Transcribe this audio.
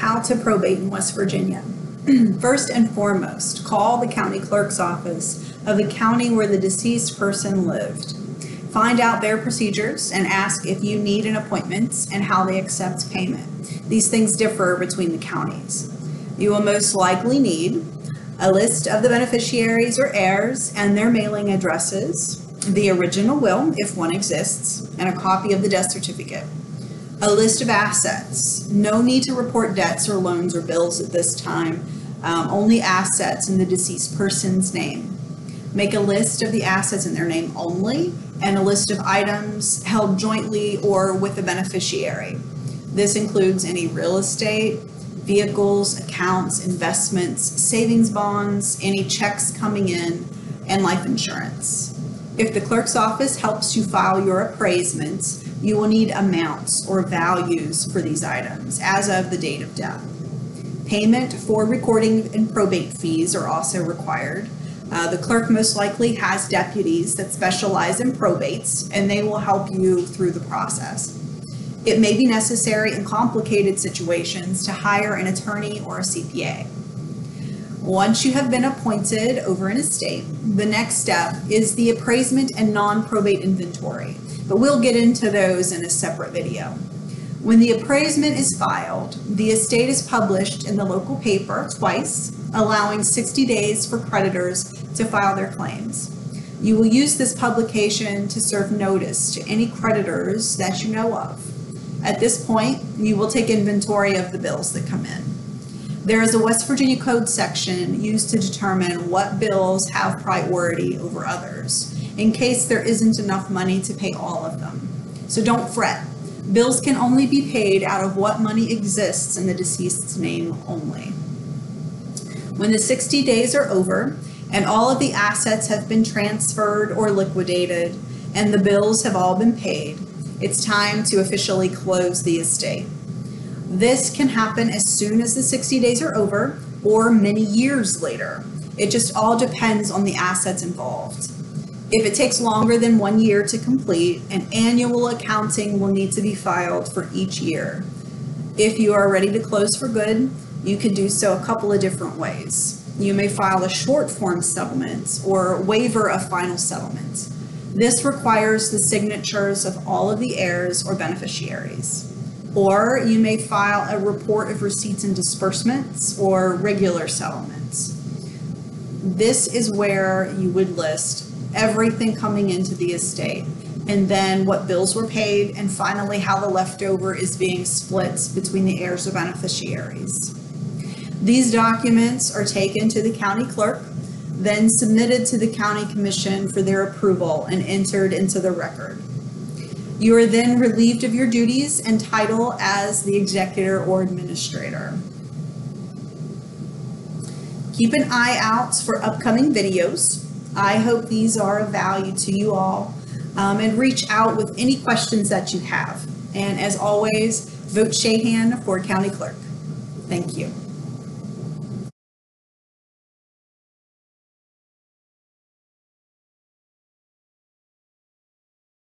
How to probate in West Virginia. First and foremost, call the county clerk's office of the county where the deceased person lived. Find out their procedures and ask if you need an appointment and how they accept payment. These things differ between the counties. You will most likely need a list of the beneficiaries or heirs and their mailing addresses, the original will, if one exists, and a copy of the death certificate. A list of assets. No need to report debts or loans or bills at this time, only assets in the deceased person's name. Make a list of the assets in their name only and a list of items held jointly or with the beneficiary. This includes any real estate, vehicles, accounts, investments, savings bonds, any checks coming in, and life insurance. If the clerk's office helps you file your appraisements, you will need amounts or values for these items as of the date of death. Payment for recording and probate fees are also required. The clerk most likely has deputies that specialize in probates, and they will help you through the process. It may be necessary in complicated situations to hire an attorney or a CPA. Once you have been appointed over an estate, the next step is the appraisement and non-probate inventory, but we'll get into those in a separate video. When the appraisement is filed, the estate is published in the local paper twice, allowing 60 days for creditors to file their claims. You will use this publication to serve notice to any creditors that you know of. At this point, you will take inventory of the bills that come in. There is a West Virginia Code section used to determine what bills have priority over others, in case there isn't enough money to pay all of them. So don't fret. Bills can only be paid out of what money exists in the deceased's name only. When the 60 days are over and all of the assets have been transferred or liquidated and the bills have all been paid, it's time to officially close the estate. This can happen as soon as the 60 days are over or many years later. It just all depends on the assets involved. If it takes longer than 1 year to complete, an annual accounting will need to be filed for each year. If you are ready to close for good, you can do so a couple of different ways. You may file a short form settlement or waiver of final settlement. This requires the signatures of all of the heirs or beneficiaries. Or you may file a report of receipts and disbursements or regular settlements. This is where you would list everything coming into the estate, and then what bills were paid, and finally how the leftover is being split between the heirs or beneficiaries. These documents are taken to the county clerk, then submitted to the county commission for their approval and entered into the record. You are then relieved of your duties and title as the executor or administrator. Keep an eye out for upcoming videos. I hope these are of value to you all, and reach out with any questions that you have. And as always, vote Shahan for county clerk. Thank you.